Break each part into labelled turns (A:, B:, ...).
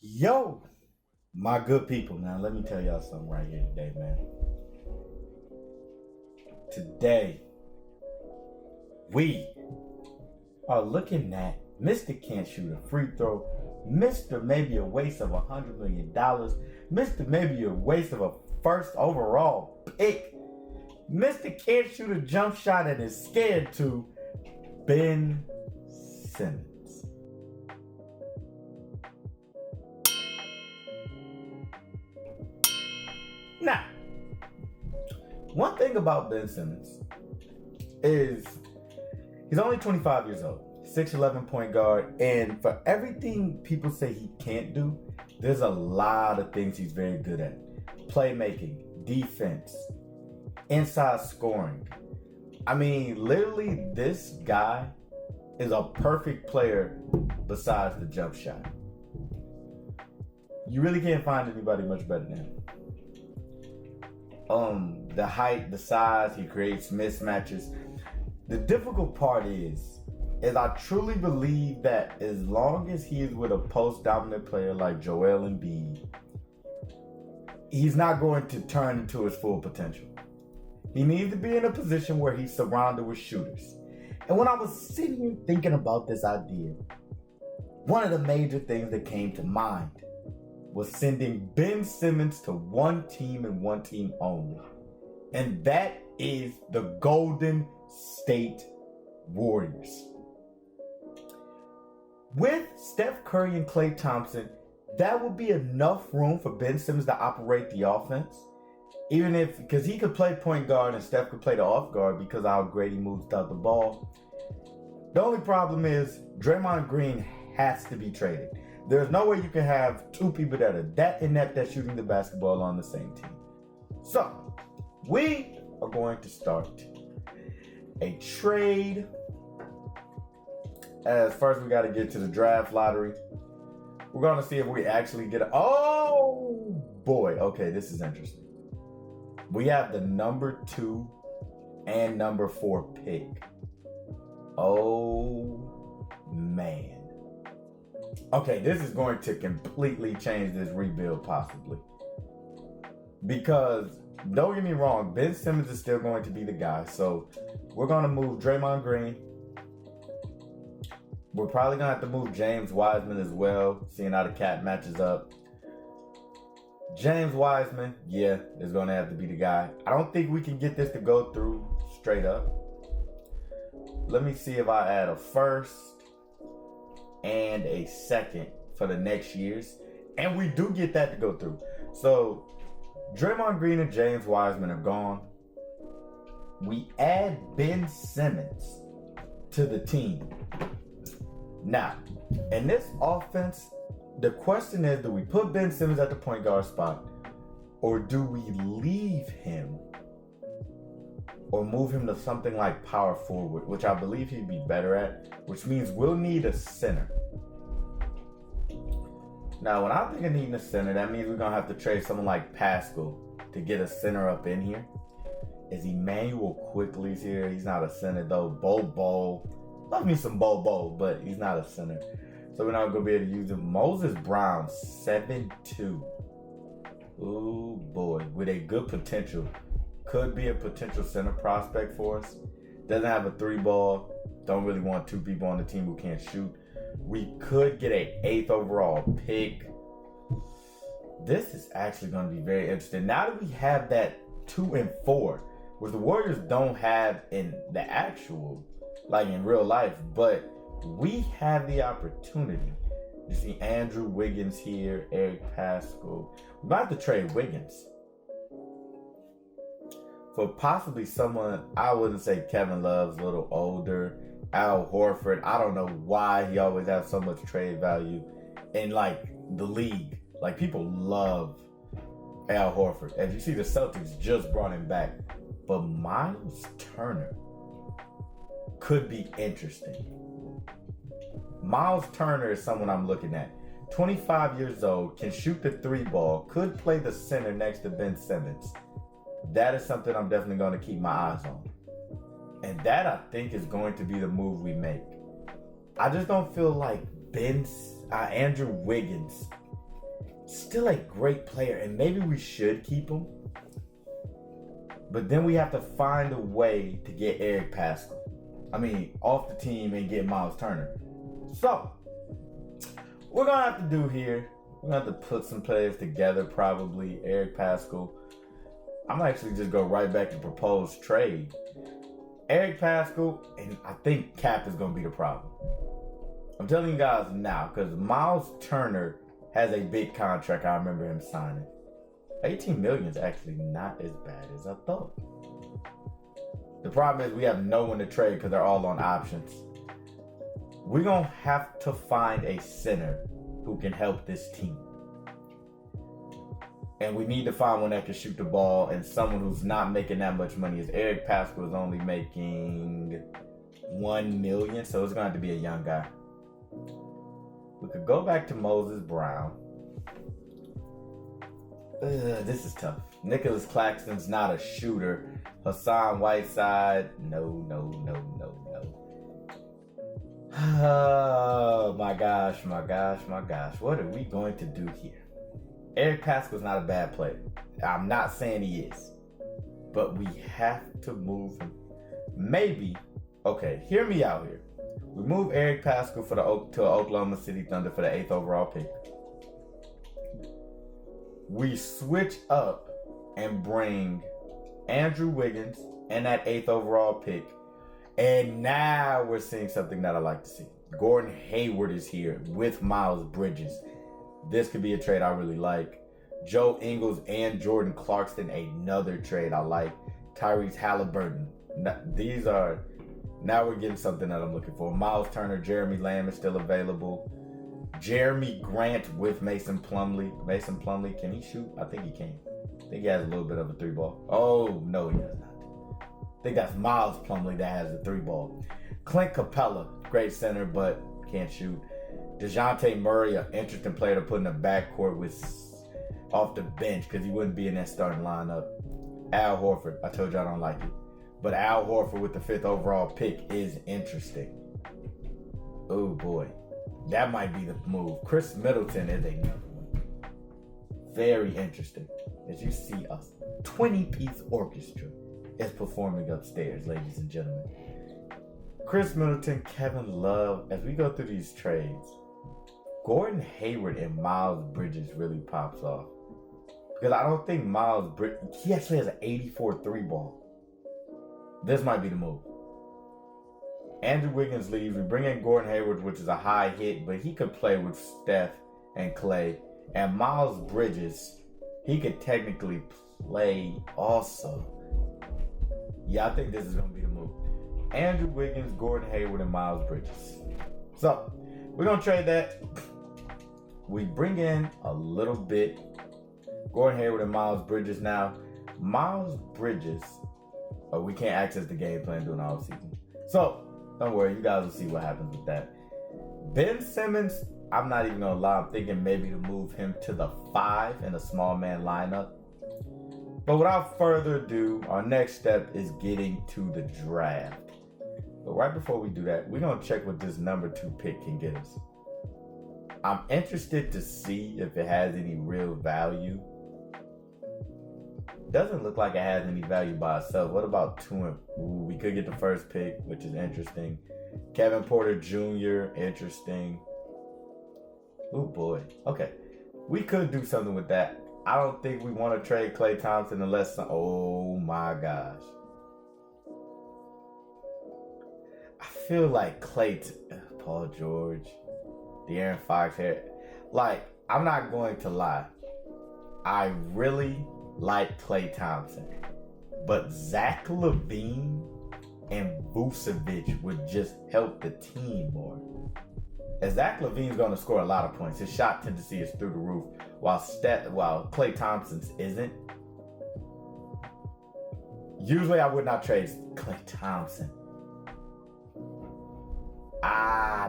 A: Yo, my good people, now let me tell y'all something right here today, man. Today, we are looking at Mr. Can't Shoot a Free Throw, Mr. Maybe a Waste of $100 million, Mr. Maybe a Waste of a first overall pick, Mr. Can't Shoot a Jump Shot and is scared to, Ben Simmons. Now, one thing about Ben Simmons is he's only 25 years old, 6'11 point guard, and for everything people say he can't do, there's a lot of things he's very good at. Playmaking, defense, inside scoring. I mean, literally, this guy is a perfect player besides the jump shot. You really can't find anybody much better than him. The height, the size, he creates mismatches. The difficult part is I truly believe that as long as he is with a post-dominant player like Joel Embiid, he's not going to turn into his full potential. He needs to be in a position where he's surrounded with shooters. And when I was sitting here thinking about this idea, one of the major things that came to mind was sending Ben Simmons to one team and one team only. And that is the Golden State Warriors. With Steph Curry and Klay Thompson, that would be enough room for Ben Simmons to operate the offense. Even if, because he could play point guard and Steph could play the off guard because of how great he moves without the ball. The only problem is Draymond Green has to be traded. There's no way you can have two people that are that inept at shooting the basketball on the same team. So, we are going to start a trade. As first, we got to get to the draft lottery. We're going to see if we actually get oh, boy. Okay, this is interesting. We have the number 2 and number 4 pick. Oh, man. Okay, this is going to completely change this rebuild possibly. Because, don't get me wrong, Ben Simmons is still going to be the guy. So, we're going to move Draymond Green. We're probably going to have to move James Wiseman as well, seeing how the cat matches up. James Wiseman, yeah, is going to have to be the guy. I don't think we can get this to go through straight up. Let me see if I add a first and a second for the next years. And we do get that to go through. So, Draymond Green and James Wiseman are gone. We add Ben Simmons to the team. Now, in this offense, the question is, do we put Ben Simmons at the point guard spot? Or do we leave him? Or move him to something like power forward, which I believe he'd be better at, which means we'll need a center. Now, when I think of needing a center, that means we're going to have to trade someone like Pascal to get a center up in here. Is Emmanuel Quickly's here? He's not a center, though. Bobo. Love me some Bobo, but he's not a center. So we're not going to be able to use him. Moses Brown, 7'2". Ooh, boy. With a good potential. Could be a potential center prospect for us. Doesn't have a 3-ball. Don't really want 2 people on the team who can't shoot. We could get an 8th overall pick. This is actually going to be very interesting. Now that we have that 2 and 4, which the Warriors don't have in the actual, like in real life, but we have the opportunity. You see Andrew Wiggins here, Eric Pascal. We're about to trade Wiggins for possibly someone, I wouldn't say Kevin Love's a little older. Al Horford, I don't know why he always has so much trade value in like the league. Like people love Al Horford. As you see, the Celtics just brought him back. But Miles Turner could be interesting. Miles Turner is someone I'm looking at. 25 years old, can shoot the 3-ball, could play the center next to Ben Simmons. That is something I'm definitely going to keep my eyes on. And that, I think, is going to be the move we make. I just don't feel like Andrew Wiggins Still a great player, and maybe we should keep him. But then we have to find a way to get Eric Pascal. Off the team and get Miles Turner. So, we're going to have to do here, we're going to have to put some players together probably. Eric Pascal. I'm actually just go right back to propose trade. Eric Pascal, and I think cap is going to be the problem. I'm telling you guys now, because Miles Turner has a big contract. I remember him signing. 18 million is actually not as bad as I thought. The problem is we have no one to trade because they're all on options. We're going to have to find a center who can help this team. And we need to find one that can shoot the ball and someone who's not making that much money. As Eric Pascal is only making $1 million, so it's going to have to be a young guy. We could go back to Moses Brown. This is tough. Nicholas Claxton's not a shooter. Hassan Whiteside, no. Oh my gosh. What are we going to do here? Eric Pascal's not a bad player. I'm not saying he is. But we have to move him. Maybe, okay, hear me out here. We move Eric Pascal to Oklahoma City Thunder for the 8th overall pick. We switch up and bring Andrew Wiggins and that 8th overall pick. And now we're seeing something that I like to see. Gordon Hayward is here with Miles Bridges. This could be a trade I really like. Joe Ingles and Jordan Clarkson, another trade I like. Tyrese Halliburton. Now we're getting something that I'm looking for. Miles Turner, Jeremy Lamb is still available. Jeremy Grant with Mason Plumlee. Mason Plumlee, can he shoot? I think he can. I think he has a little bit of a 3-ball. Oh, no, he does not. I think that's Miles Plumlee that has the 3-ball. Clint Capella, great center, but can't shoot. DeJounte Murray, an interesting player to put in the backcourt off the bench because he wouldn't be in that starting lineup. Al Horford, I told you I don't like it. But Al Horford with the 5th overall pick is interesting. Oh boy, that might be the move. Chris Middleton is another one. Very interesting. As you see, a 20-piece orchestra is performing upstairs, ladies and gentlemen. Chris Middleton, Kevin Love, as we go through these trades, Gordon Hayward and Miles Bridges really pops off. Because I don't think Miles Bridges, he actually has an 84 3-ball. This might be the move. Andrew Wiggins leaves. We bring in Gordon Hayward, which is a high hit, but he could play with Steph and Clay. And Miles Bridges, he could technically play also. Yeah, I think this is going to be the move. Andrew Wiggins, Gordon Hayward, and Miles Bridges. So, we're going to trade that. We bring in a little bit. Gordon Hayward and Miles Bridges now. Miles Bridges, we can't access the game plan during the offseason. So, don't worry, you guys will see what happens with that. Ben Simmons, I'm not even going to lie, I'm thinking maybe to move him to the 5 in a small man lineup. But without further ado, our next step is getting to the draft. But right before we do that, we're going to check what this number 2 pick can get us. I'm interested to see if it has any real value. Doesn't look like it has any value by itself. What about 2 and... Ooh, we could get the first pick, which is interesting. Kevin Porter Jr., interesting. Oh boy. Okay. We could do something with that. I don't think we want to trade Klay Thompson unless... Oh my gosh. I feel like Paul George, De'Aaron Fox here. Like, I'm not going to lie. I really like Klay Thompson. But Zach LaVine and Vucevic would just help the team more. As Zach LaVine's going to score a lot of points. His shot tendency is through the roof, while Klay Thompson's isn't. Usually I would not trade Klay Thompson.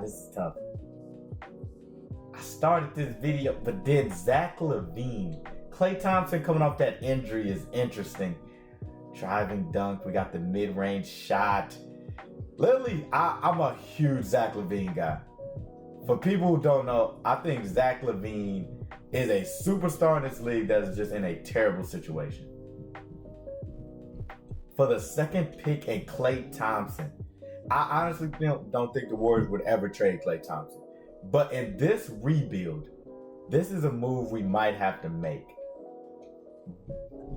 A: This is tough. I started this video, but then Zach LaVine. Klay Thompson coming off that injury is interesting. Driving dunk, we got the mid-range shot. Literally, I'm a huge Zach LaVine guy. For people who don't know, I think Zach LaVine is a superstar in this league that is just in a terrible situation. For the second pick in Klay Thompson, I honestly don't think the Warriors would ever trade Klay Thompson. But in this rebuild, this is a move we might have to make.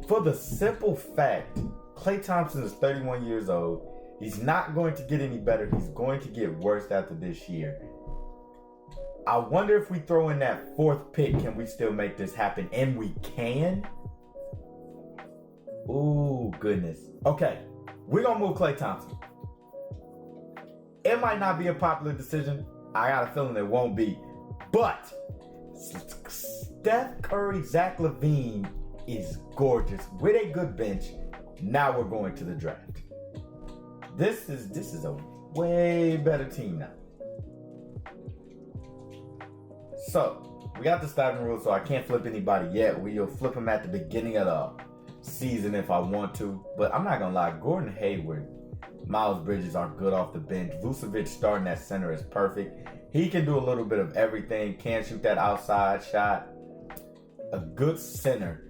A: For the simple fact, Klay Thompson is 31 years old. He's not going to get any better. He's going to get worse after this year. I wonder if we throw in that fourth pick, can we still make this happen? And we can? Ooh, goodness. Okay, we're going to move Klay Thompson. It might not be a popular decision. I got a feeling it won't be. But Steph Curry, Zach LaVine is gorgeous with a good bench. Now we're going to the draft. This is a way better team now. So we got the starting rule, so I can't flip anybody yet. We'll flip them at the beginning of the season if I want to. But I'm not gonna lie, Gordon Hayward, Miles Bridges are good off the bench. Vucevic starting at center is perfect. He can do a little bit of everything. Can shoot that outside shot. A good center.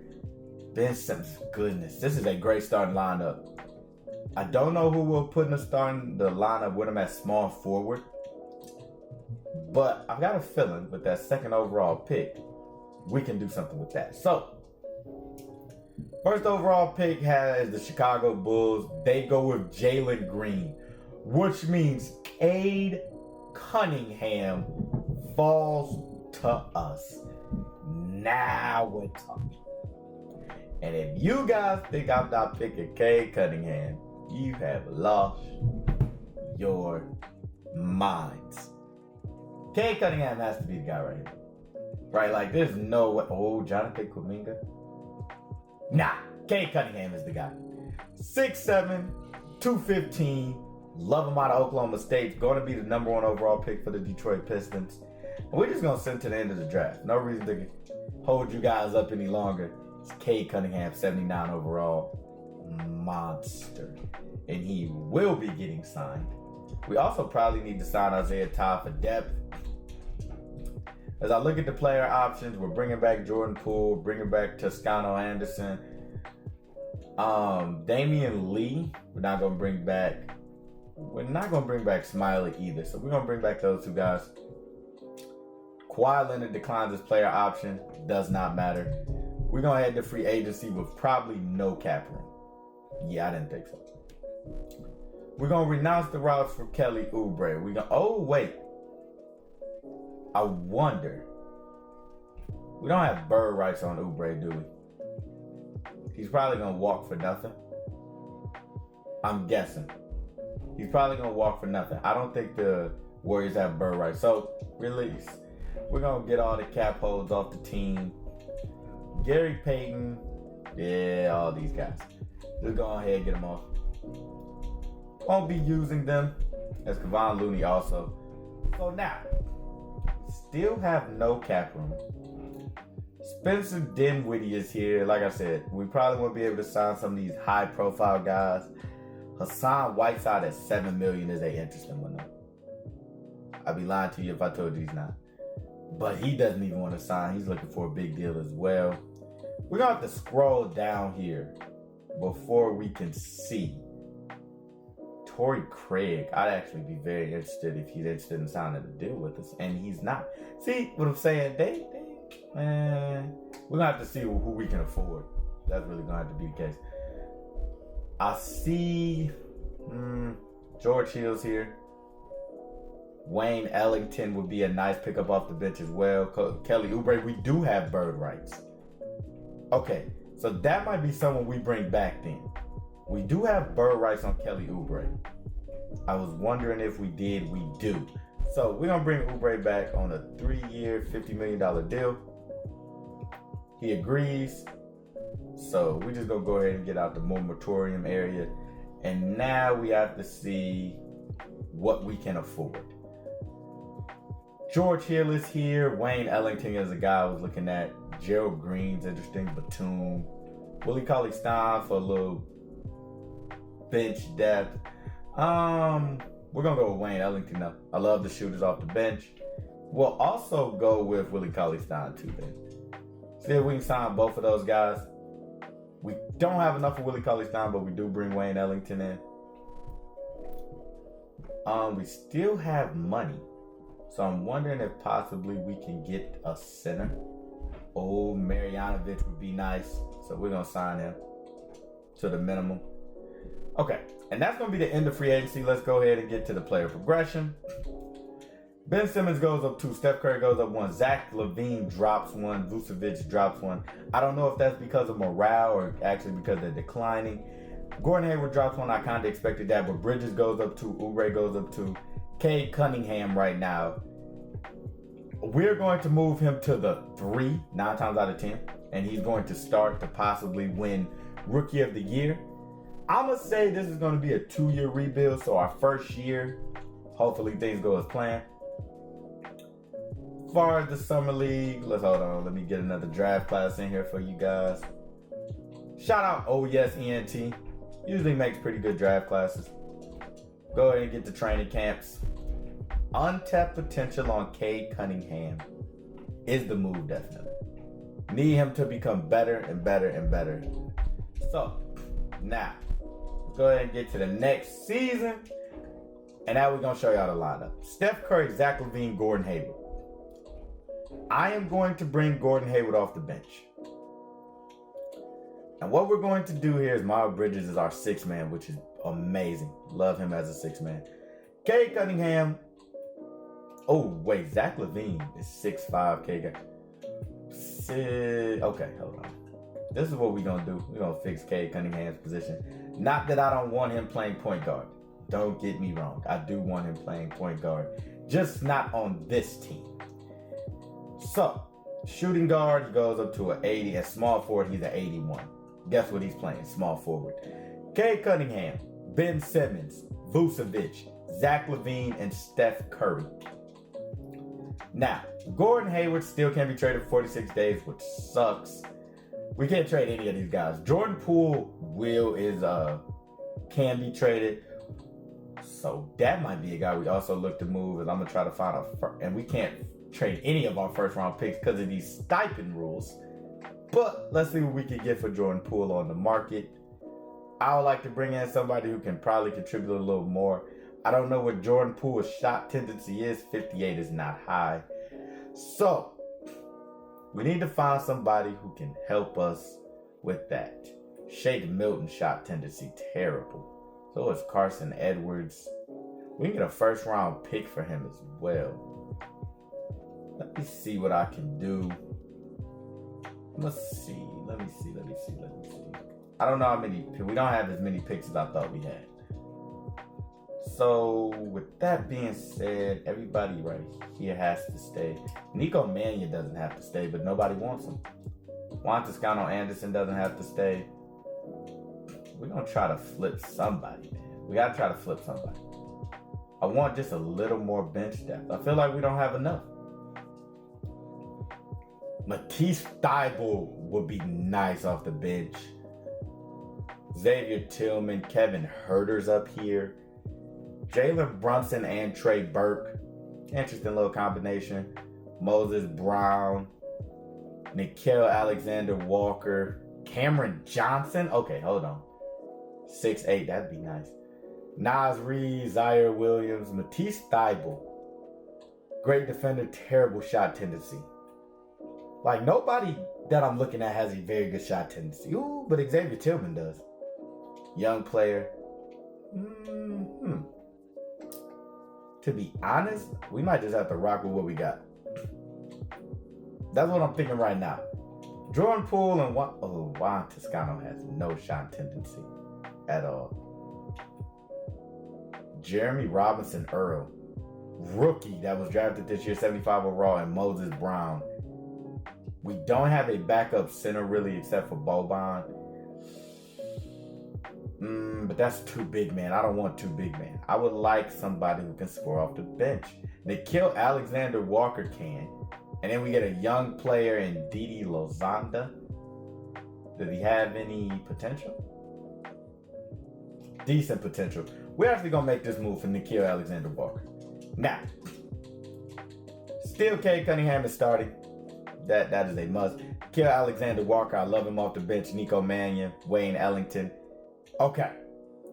A: Ben Simmons, goodness. This is a great starting lineup. I don't know who will put in the lineup with him at small forward. But I've got a feeling with that second overall pick, we can do something with that. So, first overall pick has the Chicago Bulls. They go with Jalen Green, which means Cade Cunningham falls to us. Now we're talking. And if you guys think I'm not picking Cade Cunningham, you have lost your minds. Cade Cunningham has to be the guy right here. Right? Like, there's no way. Oh, Jonathan Kuminga? Nah, Cade Cunningham is the guy. 6'7", 215. Love him out of Oklahoma State. Going to be the number 1 overall pick for the Detroit Pistons. And we're just going to send to the end of the draft. No reason to hold you guys up any longer. It's Cade Cunningham, 79 overall. Monster. And he will be getting signed. We also probably need to sign Isaiah Todd for depth. As I look at the player options, we're bringing back Jordan Poole, bringing back Toscano Anderson. Damian Lee, we're not going to bring back. We're not going to bring back Smiley either. So we're going to bring back those two guys. Kawhi Leonard declines his player option. Does not matter. We're going to head to free agency with probably no cap room. Yeah, I didn't think so. We're going to renounce the routes for Kelly Oubre. Oh, wait. I wonder. We don't have bird rights on Oubre, do we? He's probably going to walk for nothing. I'm guessing. He's probably going to walk for nothing. I don't think the Warriors have bird rights. So, release. We're going to get all the cap holds off the team. Gary Payton. Yeah, all these guys. Just go ahead and get them off. Won't be using them. As Kevon Looney also. So now, still have no cap room. Spencer Dinwiddie is here. Like I said, we probably won't be able to sign some of these high-profile guys. Hassan Whiteside at $7 million is an interesting one, though. I'd be lying to you if I told you he's not. But he doesn't even want to sign. He's looking for a big deal as well. We're going to have to scroll down here before we can see. Torrey Craig, I'd actually be very interested if he's interested in signing a deal with us, and he's not. See what I'm saying? We're going to have to see who we can afford. That's really going to have to be the case. I see George Hill's here. Wayne Ellington would be a nice pickup off the bench as well. Kelly Oubre, we do have bird rights. Okay, so that might be someone we bring back then. We do have bird rights on Kelly Oubre. I was wondering if we did. We do. So we're going to bring Oubre back on a 3-year, $50 million deal. He agrees. So we're just going to go ahead and get out the moratorium area. And now we have to see what we can afford. George Hill is here. Wayne Ellington is a guy I was looking at. Gerald Green's interesting. Batum. Willie Cauley-Stein for a little bench depth. We're going to go with Wayne Ellington now. I love the shooters off the bench. We'll also go with Willie Cauley-Stein too then. See if we can sign both of those guys. We don't have enough for Willie Cauley-Stein, but we do bring Wayne Ellington in. We still have money. So I'm wondering if possibly we can get a center. Oh, Marjanovic would be nice. So we're going to sign him to the minimum. Okay, and that's going to be the end of free agency. Let's go ahead and get to the player progression. Ben Simmons goes up 2. Steph Curry goes up 1. Zach LaVine drops 1. Vucevic drops 1. I don't know if that's because of morale or actually because they're declining. Gordon Hayward drops 1. I kind of expected that, but Bridges goes up 2. Oubre goes up 2. Cade Cunningham right now, we're going to move him to the 3, 9 times out of 10, and he's going to start to possibly win Rookie of the Year. I'm going to say this is going to be a 2-year rebuild, so our first year, hopefully things go as planned. As far as the Summer League, let me get another draft class in here for you guys. Shout out Oh Yes ENT. Usually makes pretty good draft classes. Go ahead and get the training camps. Untapped potential on Cade Cunningham is the move, definitely. Need him to become better and better and better. So, now, let's go ahead and get to the next season. And now we're going to show y'all the lineup. Steph Curry, Zach LaVine, Gordon Hayward. I am going to bring Gordon Hayward off the bench. And what we're going to do here is Miles Bridges is our 6th man, which is amazing. Love him as a 6th man. Cade Cunningham. Oh, wait. Zach LaVine is 6'5". Cade. Okay, hold on. This is what we're going to do. We're going to fix Cade Cunningham's position. Not that I don't want him playing point guard. Don't get me wrong. I do want him playing point guard. Just not on this team. So, shooting guard, he goes up to an 80. At small forward, he's an 81. Guess what he's playing? Small forward. Cade Cunningham, Ben Simmons, Vucevic, Zach LaVine, and Steph Curry. Now, Gordon Hayward still can't be traded for 46 days, which sucks. We can't trade any of these guys. Jordan Poole can be traded. So that might be a guy we also look to move. And I'm gonna try to find and we can't trade any of our first round picks because of these stipend rules. But let's see what we can get for Jordan Poole on the market. I would like to bring in somebody who can probably contribute a little more. I don't know what Jordan Poole's shot tendency is. 58 is not high. So we need to find somebody who can help us with that. Shake Milton's shot tendency, terrible. So is Carson Edwards. We can get a first round pick for him as well. Let me see what I can do. Let's see. Let me see. I don't know how many. We don't have as many picks as I thought we had. So with that being said, everybody right here has to stay. Nico Mannion doesn't have to stay, but nobody wants him. Juan Toscano Anderson doesn't have to stay. We're gonna try to flip somebody, man. We gotta try to flip somebody. I want just a little more bench depth. I feel like we don't have enough. Matisse Thybulle would be nice off the bench. Xavier Tillman, Kevin Huerter's up here. Jalen Brunson and Trey Burke. Interesting little combination. Moses Brown. Nickeil Alexander-Walker. Cameron Johnson. Okay, hold on. 6'8", that'd be nice. Naz Reid, Zaire Williams, Matisse Thybulle. Great defender, terrible shot tendency. Like, nobody that I'm looking at has a very good shot tendency. Ooh, but Xavier Tillman does. Young player. To be honest, we might just have to rock with what we got. That's what I'm thinking right now. Jordan Poole and Juan Toscano has no shot tendency at all. Jeremy Robinson Earl, rookie that was drafted this year, 75 overall, and Moses Brown. We don't have a backup center really except for Boban. But that's too big, man. I don't want too big, man. I would like somebody who can score off the bench. Nickeil Alexander-Walker can. And then we get a young player in Didi Lozanda. Does he have any potential? Decent potential. We're actually going to make this move for Nickeil Alexander-Walker. Now, still Cade Cunningham is starting. That is a must. Kill Alexander Walker. I love him off the bench. Nico Mannion, Wayne Ellington. Okay.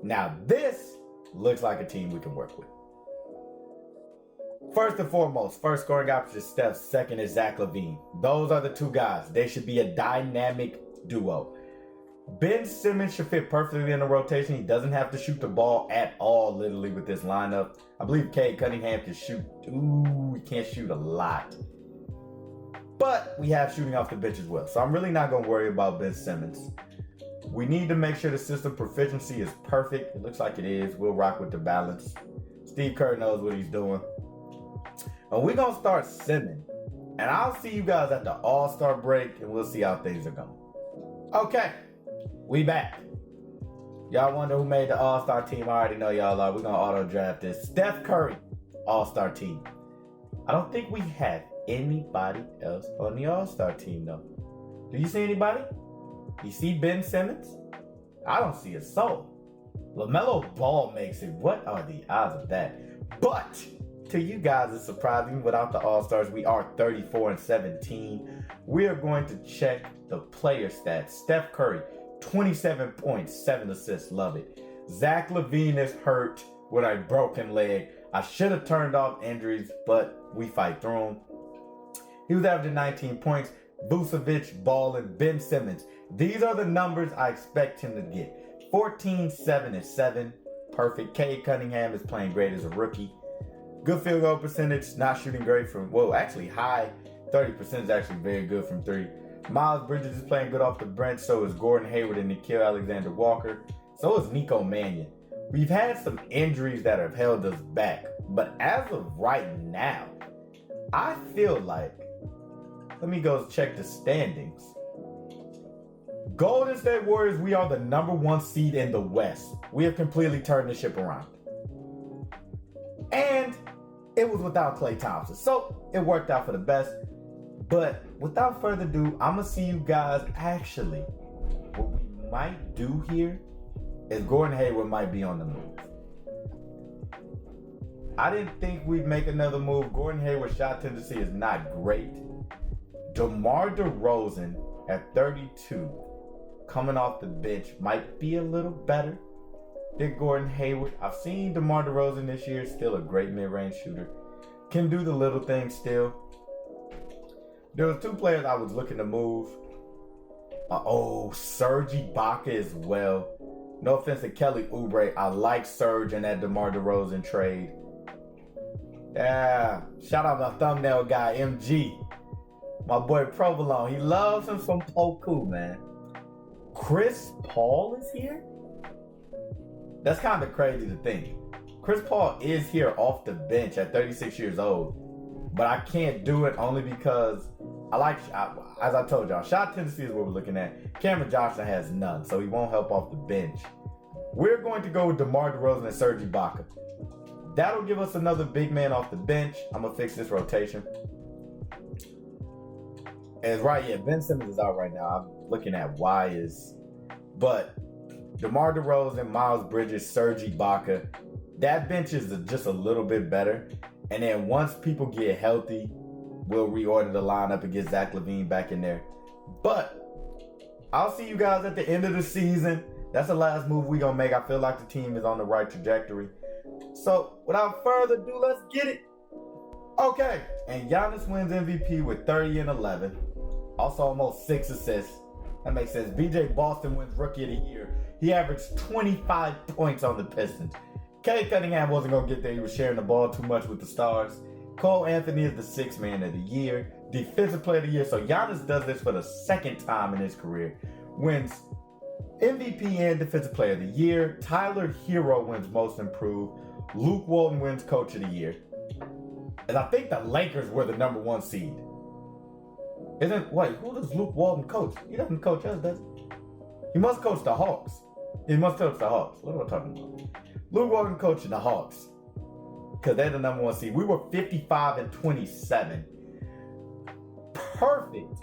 A: Now this looks like a team we can work with. First and foremost, first scoring option is Steph. Second is Zach LaVine. Those are the two guys. They should be a dynamic duo. Ben Simmons should fit perfectly in the rotation. He doesn't have to shoot the ball at all, literally, with this lineup. I believe Cade Cunningham can shoot. Ooh, he can't shoot a lot. But we have shooting off the bench as well. So I'm really not going to worry about Ben Simmons. We need to make sure the system proficiency is perfect. It looks like it is. We'll rock with the balance. Steve Kerr knows what he's doing. And we're going to start simming. And I'll see you guys at the All-Star break, and we'll see how things are going. Okay, we back. Y'all wonder who made the All-Star team? I already know y'all are. We're going to auto-draft this. Steph Curry, All-Star team. I don't think we have anybody else on the All-Star team, though. Do you see anybody? You see Ben Simmons? I don't see a soul. LaMelo Ball makes it. What are the odds of that? But to you guys, it's surprising. Without the All-Stars, we are 34-17. We are going to check the player stats. Steph Curry, 27 points, 7 assists. Love it. Zach LaVine is hurt with a broken leg. I should have turned off injuries, but we fight through them. He was averaging 19 points. Vucevic, Ball, and Ben Simmons. These are the numbers I expect him to get. 14, 7, and 7. Perfect. Cade Cunningham is playing great as a rookie. Good field goal percentage. Not shooting great from, well, actually high. 30% is actually very good from 3. Miles Bridges is playing good off the bench. So is Gordon Hayward and Nickeil Alexander-Walker. So is Nico Mannion. We've had some injuries that have held us back. But as of right now, I feel like, let me go check the standings. Golden State Warriors, we are the #1 seed in the West. We have completely turned the ship around. And it was without Klay Thompson. So it worked out for the best. But without further ado, I'm going to see you guys actually. What we might do here is Gordon Hayward might be on the move. I didn't think we'd make another move. Gordon Hayward's shot tendency is not great. DeMar DeRozan at 32, coming off the bench, might be a little better than Gordon Hayward. I've seen DeMar DeRozan this year, still a great mid-range shooter. Can do the little things still. There was 2 players I was looking to move. Serge Ibaka as well. No offense to Kelly Oubre. I like Serge in that DeMar DeRozan trade. Yeah, shout out my thumbnail guy, MG. My boy Provolone, he loves him some Poku, man. Chris Paul is here? That's kind of crazy to think. Chris Paul is here off the bench at 36 years old. But I can't do it only because as I told y'all, shot tendency is what we're looking at. Cameron Johnson has none, so he won't help off the bench. We're going to go with DeMar DeRozan and Serge Ibaka. That'll give us another big man off the bench. I'm going to fix this rotation. And Ben Simmons is out right now. I'm looking at why is. But DeMar DeRozan, Miles Bridges, Serge Ibaka, that bench is just a little bit better. And then once people get healthy, we'll reorder the lineup and get Zach LaVine back in there. But I'll see you guys at the end of the season. That's the last move we're going to make. I feel like the team is on the right trajectory. So without further ado, let's get it. Okay. And Giannis wins MVP with 30 and 11. Also almost 6 assists. That makes sense. BJ Boston wins Rookie of the Year. He averaged 25 points on the Pistons. Cade Cunningham wasn't going to get there. He was sharing the ball too much with the stars. Cole Anthony is the 6th man of the year. Defensive player of the year. So Giannis does this for the 2nd time in his career. Wins MVP and defensive player of the year. Tyler Hero wins most improved. Luke Walton wins coach of the year. And I think the Lakers were the #1 seed. Who does Luke Walton coach? He doesn't coach us, does he? He must coach the Hawks. He must coach the Hawks. What am I talking about? Luke Walton coaching the Hawks. Because they're the #1 seed. We were 55 and 27. Perfect.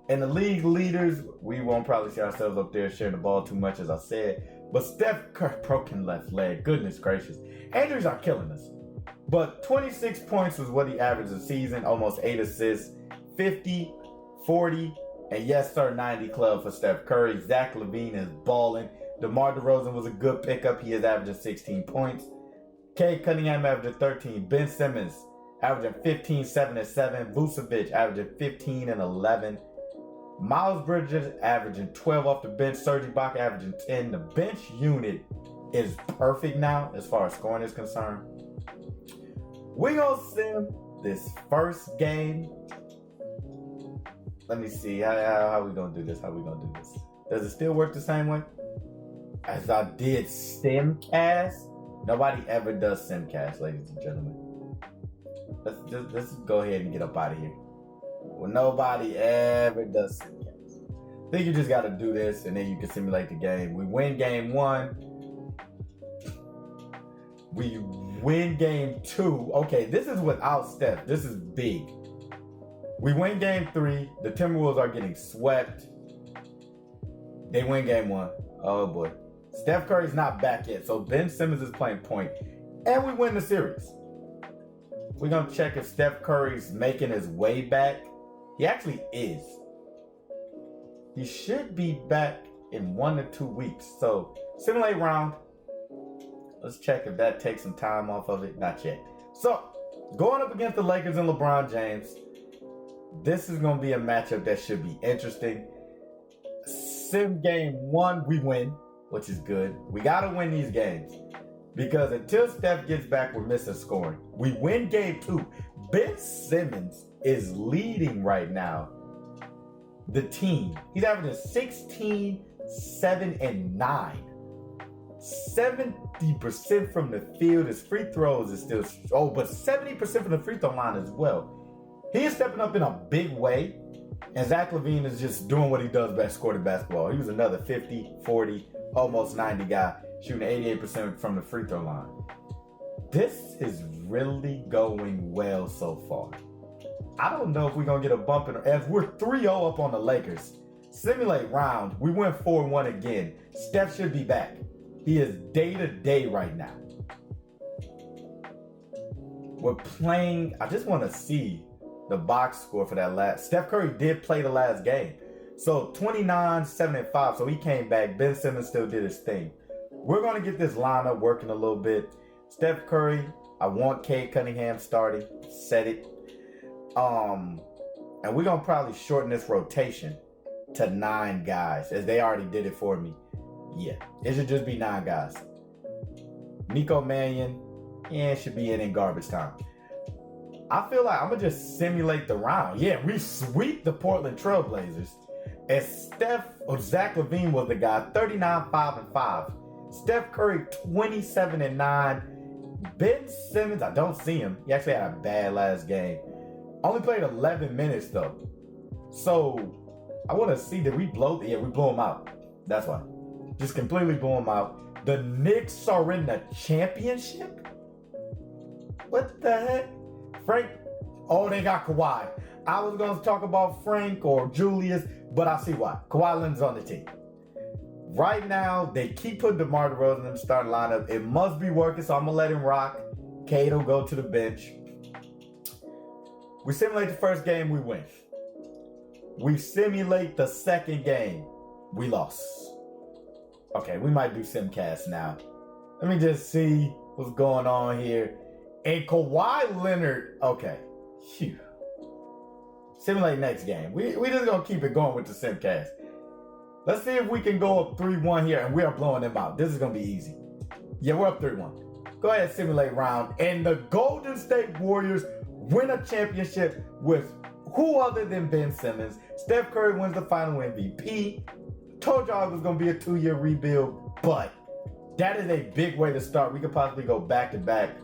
A: And the league leaders, we won't probably see ourselves up there sharing the ball too much, as I said. But Steph Curry, broken left leg. Goodness gracious. Injuries are killing us. But 26 points was what he averaged a season. Almost 8 assists. 50, 40. And yes, sir, 90 club for Steph Curry. Zach LaVine is balling. DeMar DeRozan was a good pickup. He is averaging 16 points. Cade Cunningham averaging 13. Ben Simmons averaging 15, 7, and 7. Vucevic averaging 15 and 11. Miles Bridges averaging 12 off the bench. Serge Ibaka averaging 10. The bench unit is perfect now as far as scoring is concerned. We're going to sim this first game. Let me see. How we going to do this? Does it still work the same way as I did Simcast? Nobody ever does Simcast, ladies and gentlemen. Let's go ahead and get up out of here. Well, nobody ever does Simcast. I think you just got to do this, and then you can simulate the game. We win game 1. We win game 2. Okay, this is without Steph. This is big. We win game 3. The Timberwolves are getting swept. They win game 1. Oh boy. Steph Curry's not back yet, so Ben Simmons is playing point. And we win the series. We're going to check if Steph Curry's making his way back. He actually is. He should be back in 1 to 2 weeks. So, simulate round. Let's check if that takes some time off of it. Not yet. So, going up against the Lakers and LeBron James. This is going to be a matchup that should be interesting. Sim game 1, we win, which is good. We got to win these games. Because until Steph gets back, we're missing scoring. We win game 2. Ben Simmons is leading right now the team. He's averaging 16, 7, and 9. 70% from the field. His free throws is still... Oh, but 70% from the free throw line as well. He is stepping up in a big way. And Zach LaVine is just doing what he does best, scoring basketball. He was another 50, 40, almost 90 guy, shooting 88% from the free throw line. This is really going well so far. I don't know if we're going to get a bump in. As we're 3-0 up on the Lakers, simulate round, we went 4-1 again. Steph should be back. He is day-to-day right now. We're playing, I just want to see the box score for that last. Steph Curry did play the last game. So 29, 7, and 5. So he came back. Ben Simmons still did his thing. We're going to get this lineup working a little bit. Steph Curry, I want Cade Cunningham starting. Set it. And we're going to probably shorten this rotation to 9 guys, as they already did it for me. Yeah, it should just be 9 guys. Nico Mannion, it should be in garbage time. I feel like I'm going to just simulate the round. Yeah, we sweep the Portland Trailblazers. And Zach LaVine was the guy, 39, 5, and 5. Steph Curry, 27 and 9. Ben Simmons, I don't see him. He actually had a bad last game. Only played 11 minutes though. So I want to see, did we blow? Yeah, we blew him out. That's why. Just completely blew him out. The Knicks are in the championship? What the heck? Frank, oh, they got Kawhi. I was going to talk about Frank or Julius, but I see why. Kawhi Leonard's on the team. Right now, they keep putting DeMar DeRozan in the starting lineup. It must be working, so I'm going to let him rock. Cade will go to the bench. We simulate the first game, we win. We simulate the second game, we lost. Okay, we might do Simcast now. Let me just see what's going on here. And Kawhi Leonard, okay. Phew. Simulate next game. We just going to keep it going with the Simcast. Let's see if we can go up 3-1 here, and we are blowing them out. This is going to be easy. Yeah, we're up 3-1. Go ahead, simulate round. And the Golden State Warriors win a championship with who other than Ben Simmons. Steph Curry wins the final MVP. Told y'all it was going to be a 2-year rebuild, but that is a big way to start. We could possibly go back-to-back.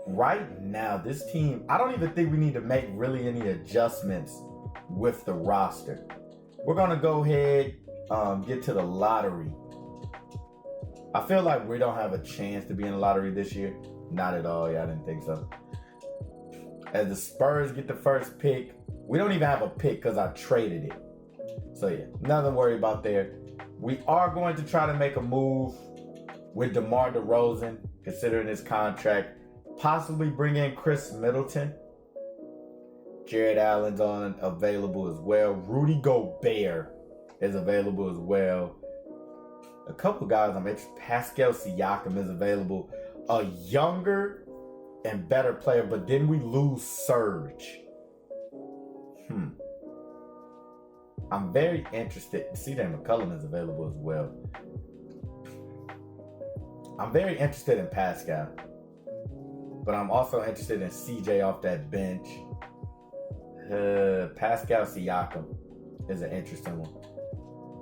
A: Right now, this team, I don't even think we need to make really any adjustments with the roster. We're going to go ahead, get to the lottery. I feel like we don't have a chance to be in the lottery this year. Not at all. Yeah, I didn't think so. As the Spurs get the first pick, we don't even have a pick because I traded it. So yeah, nothing to worry about there. We are going to try to make a move with DeMar DeRozan, considering his contract. Possibly bring in Chris Middleton. Jared Allen's available as well. Rudy Gobert is available as well. A couple guys I'm interested. Pascal Siakam is available. A younger and better player, but then we lose Serge. I'm very interested. C.J. McCollum is available as well. I'm very interested in Pascal, but I'm also interested in CJ off that bench. Pascal Siakam is an interesting one.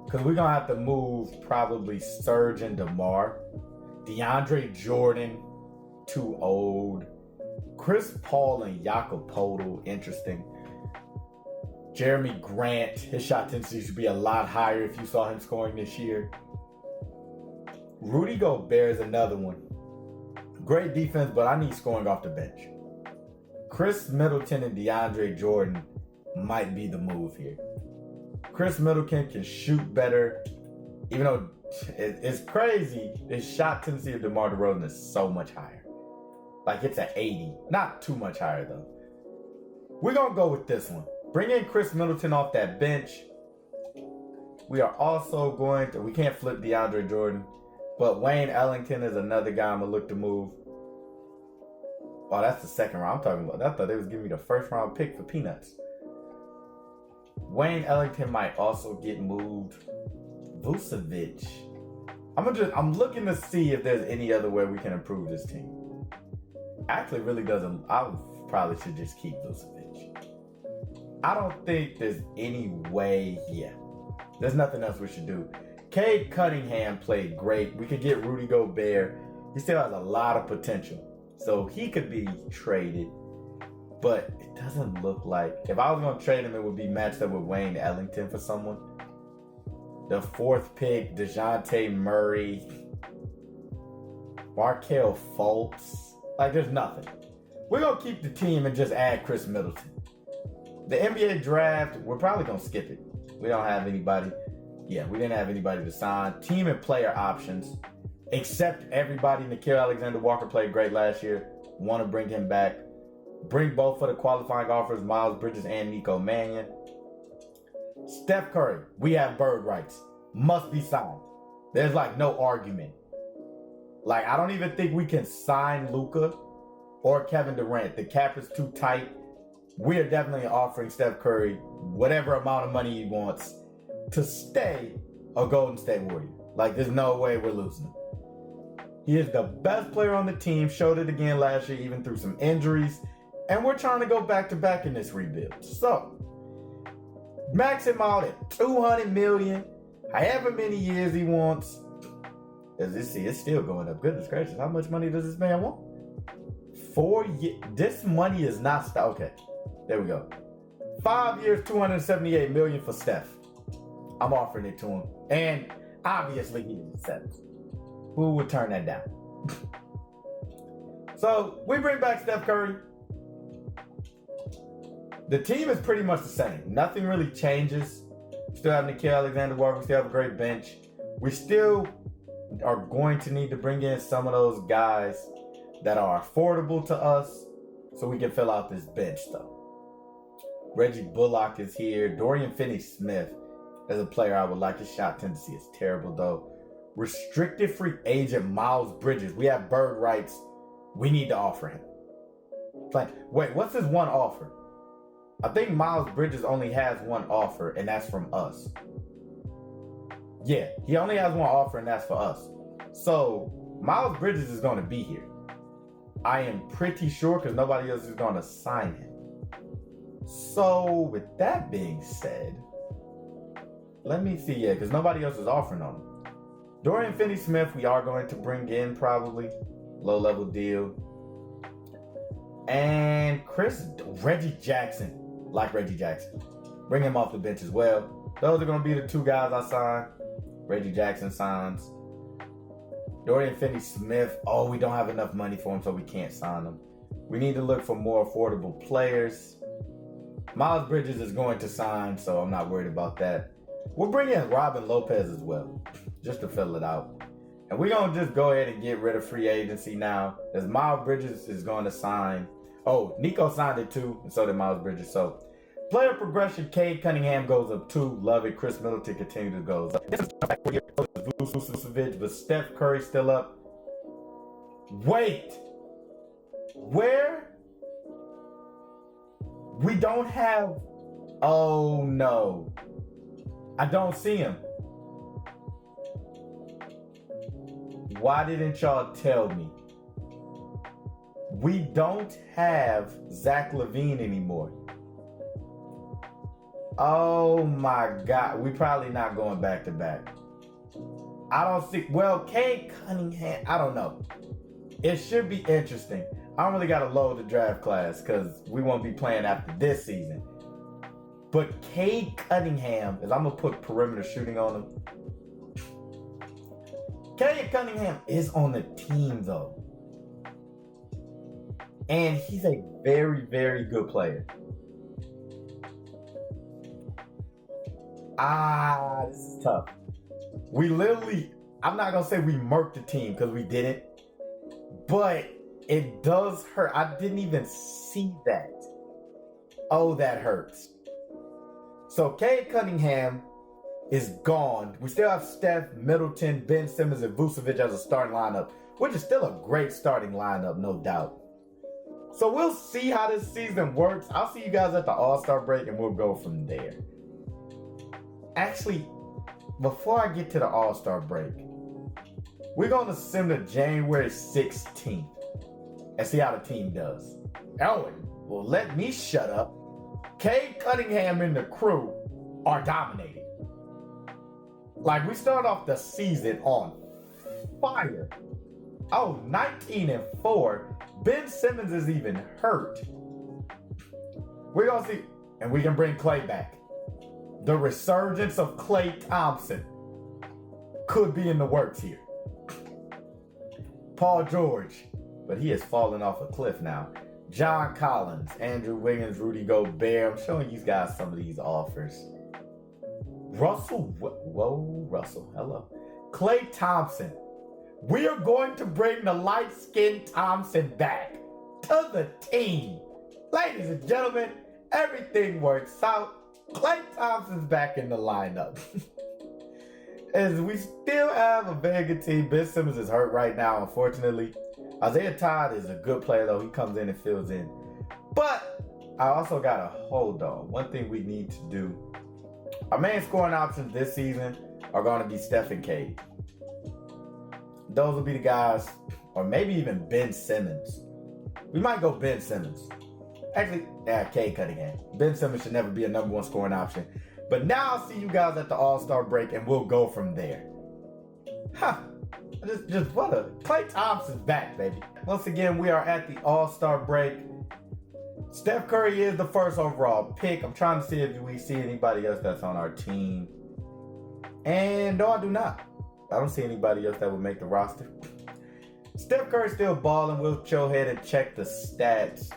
A: Because we're going to have to move probably Serge and DeMar. DeAndre Jordan, too old. Chris Paul and Jakob Poeltl, interesting. Jeremy Grant, his shot tendency should be a lot higher if you saw him scoring this year. Rudy Gobert is another one. Great defense, but I need scoring off the bench. Chris Middleton and DeAndre Jordan might be the move here. Chris Middleton can shoot better, even though it's crazy. His shot tendency of DeMar DeRozan is so much higher. Like it's at 80. Not too much higher though. We're going to go with this one. Bring in Chris Middleton off that bench. We are also going to, we can't flip DeAndre Jordan, but Wayne Ellington is another guy I'm going to look to move. Oh, that's the second round I'm talking about. I thought they was giving me the first round pick for peanuts. Wayne Ellington might also get moved. Vucevic. I'm looking to see if there's any other way we can improve this team. Actually, really doesn't. I probably should just keep Vucevic. I don't think there's any way. Yeah, there's nothing else we should do. Cade Cunningham played great. We could get Rudy Gobert. He still has a lot of potential, so he could be traded. But it doesn't look like, if I was going to trade him, it would be matched up with Wayne Ellington for someone. The fourth pick, DeJounte Murray, Markelle Fultz. Like, there's nothing. We're going to keep the team and just add Chris Middleton. The NBA draft, we're probably going to skip it. We don't have anybody. Yeah, we didn't have anybody to sign. Team and player options. Except everybody. Nickeil Alexander-Walker played great last year. Want to bring him back. Bring both of the qualifying offers, Miles Bridges and Nico Mannion. Steph Curry, we have bird rights. Must be signed. There's like no argument. Like, I don't even think we can sign Luka or Kevin Durant. The cap is too tight. We are definitely offering Steph Curry whatever amount of money he wants to stay a Golden State Warrior. Like, there's no way we're losing him. He is the best player on the team. Showed it again last year, even through some injuries. And we're trying to go back-to-back in this rebuild. So, max him out at $200 million, however many years he wants. As you see, it's still going up. Goodness gracious, how much money does this man want? 4 years. This money is not okay. There we go. 5 years, $278 million for Steph. I'm offering it to him. And obviously he accepts. Who would turn that down? So, we bring back Steph Curry. The team is pretty much the same. Nothing really changes. Still have Nickeil Alexander-Walker. We still have a great bench. We still are going to need to bring in some of those guys that are affordable to us so we can fill out this bench, though. Reggie Bullock is here. Dorian Finney-Smith is a player I would like. His shot tendency is terrible, though. Restricted free agent Miles Bridges. We have bird rights. We need to offer him. Wait, what's his one offer? I think Miles Bridges only has one offer, and that's from us. Yeah, he only has one offer, and that's for us. So, Miles Bridges is going to be here. I am pretty sure, because nobody else is going to sign him. So, with that being said, let me see, yeah, because nobody else is offering on him. Dorian Finney-Smith, we are going to bring in probably. Low-level deal. And Reggie Jackson. Like Reggie Jackson. Bring him off the bench as well. Those are going to be the two guys I sign. Reggie Jackson signs. Dorian Finney-Smith. Oh, we don't have enough money for him, so we can't sign him. We need to look for more affordable players. Miles Bridges is going to sign, so I'm not worried about that. We'll bring in Robin Lopez as well, just to fill it out. And we're going to just go ahead and get rid of free agency now, as Miles Bridges is going to sign. Oh, Nico signed it too, and so did Miles Bridges. So, player progression, Cade Cunningham goes up 2. Love it. Chris Middleton continues to go up. This is Vucevic, but Steph Curry still up. Wait. Where? We don't have... Oh, no. I don't see him. Why didn't y'all tell me? We don't have Zach LaVine anymore. Oh my God. We probably not going back to back. I don't see. Well, Cade Cunningham, I don't know. It should be interesting. I don't really got to load the draft class because we won't be playing after this season. But Cade Cunningham, is I'm going to put perimeter shooting on him. Cade Cunningham is on the team though. And he's a very, very good player. This is tough. We literally, I'm not going to say we murked the team because we didn't. But it does hurt. I didn't even see that. Oh, that hurts. So Cade Cunningham is gone. We still have Steph, Middleton, Ben Simmons, and Vucevic as a starting lineup, which is still a great starting lineup, no doubt. So we'll see how this season works. I'll see you guys at the All-Star break, and we'll go from there. Actually, before I get to the All-Star break, we're going to send to January 16th and see how the team does. Owen, well, let me shut up. Cade Cunningham and the crew are dominating. Like, we start off the season on fire. Oh, 19-4. Ben Simmons is even hurt. We're going to see. And we can bring Klay back. The resurgence of Klay Thompson could be in the works here. Paul George, but he has fallen off a cliff now. John Collins, Andrew Wiggins, Rudy Gobert. I'm showing you guys some of these offers. Russell, Russell, hello. Klay Thompson. We are going to bring the light-skinned Thompson back to the team. Ladies and gentlemen, everything works out. Klay Thompson's back in the lineup. As we still have a very good team. Ben Simmons is hurt right now, unfortunately. Isaiah Todd is a good player, though. He comes in and fills in. But I also got to hold on. One thing we need to do. Our main scoring options this season are going to be Steph and Cade. Those will be the guys, or maybe even Ben Simmons. We might go Ben Simmons. Actually, Cade Cunningham. Ben Simmons should never be a number one scoring option. But now I'll see you guys at the All-Star break, and we'll go from there. Just what a... Klay Thompson's back, baby. Once again, we are at the All-Star break. Steph Curry is the first overall pick. I'm trying to see if we see anybody else that's on our team. And no, I do not. I don't see anybody else that would make the roster. Steph Curry still balling. We'll go ahead and check the stats.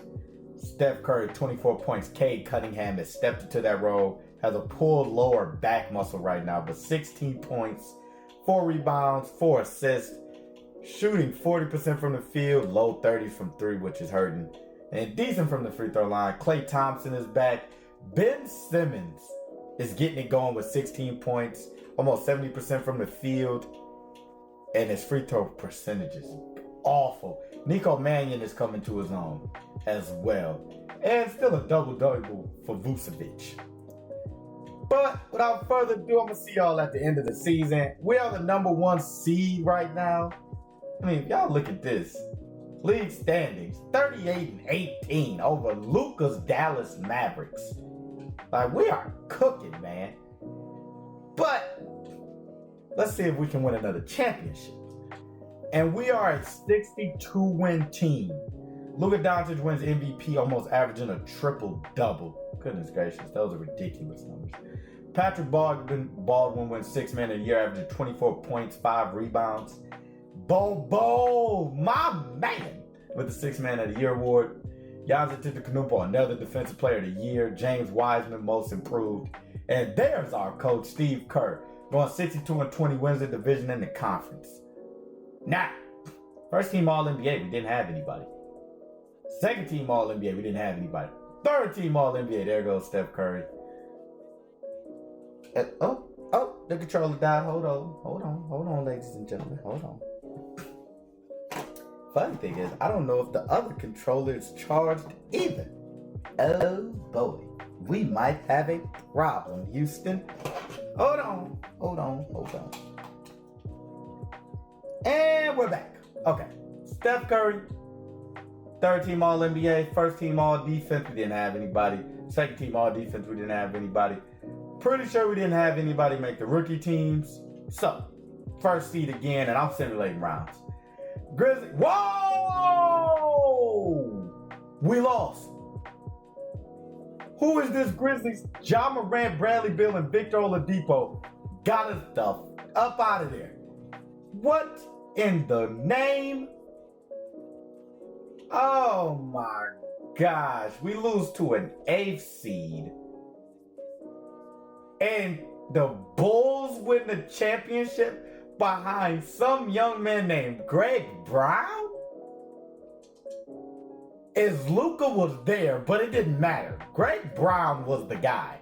A: Steph Curry, 24 points. Cade Cunningham has stepped into that role. Has a pulled lower back muscle right now, but 16 points, 4 rebounds, 4 assists, shooting 40% from the field, low 30s from 3, which is hurting, and decent from the free throw line. Klay Thompson is back. Ben Simmons is getting it going with 16 points, almost 70% from the field, and his free throw percentage is awful. Nico Mannion is coming to his own as well, and still a double-double for Vucevic. But without further ado, I'm going to see y'all at the end of the season. We are the number 1 seed right now. I mean, if y'all look at this. League standings, 38-18 over Luka's Dallas Mavericks. Like, we are cooking, man. But let's see if we can win another championship. And we are a 62-win team. Luka Doncic wins MVP, almost averaging a triple-double. Goodness gracious, those are ridiculous numbers. Patrick Baldwin wins 6 Man of the Year, averaging 24 points, 5 rebounds. Bobo, my man, with the 6 Man of the Year award. Giannis Antetokounmpo, another Defensive Player of the Year. James Wiseman, Most Improved. And there's our coach, Steve Kerr, going 62-20, wins the division and the conference. Now, first team All-NBA, we didn't have anybody. Second team All NBA, we didn't have anybody. Third team All NBA, there goes Steph Curry. The controller died. Hold on, ladies and gentlemen. Hold on. Funny thing is, I don't know if the other controller is charged either. Oh boy, we might have a problem, Houston. Hold on. And we're back. Okay, Steph Curry, third team All NBA, first team All Defense, we didn't have anybody. Second team All Defense, we didn't have anybody. Pretty sure we didn't have anybody make the rookie teams. So, first seed again, and I'm simulating rounds. Grizzlies. Whoa! We lost. Who is this Grizzlies? Ja Morant, Bradley Beal, and Victor Oladipo got us the up out of there. What in the name? Oh my gosh. We lose to an 8th seed. And the Bulls win the championship behind some young man named Greg Brown? As Luka was there, but it didn't matter. Greg Brown was the guy.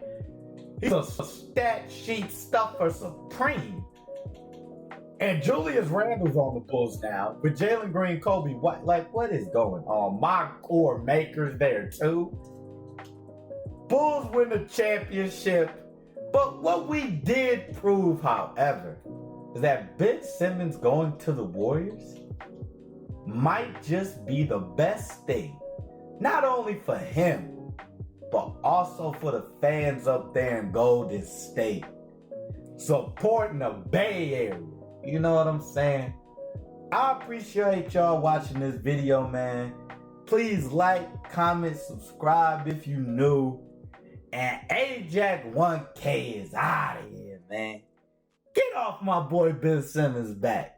A: He's a stat sheet stuffer supreme. And Julius Randle's on the Bulls now with Jalen Green, Kobe White. Like, what is going on? My core makers there too. Bulls win the championship. But what we did prove, however, is that Ben Simmons going to the Warriors might just be the best thing, not only for him, but also for the fans up there in Golden State, supporting the Bay Area. You know what I'm saying? I appreciate y'all watching this video, man. Please like, comment, subscribe if you new. And Ajax 1K is out of here, man. Get off my boy Ben Simmons' back.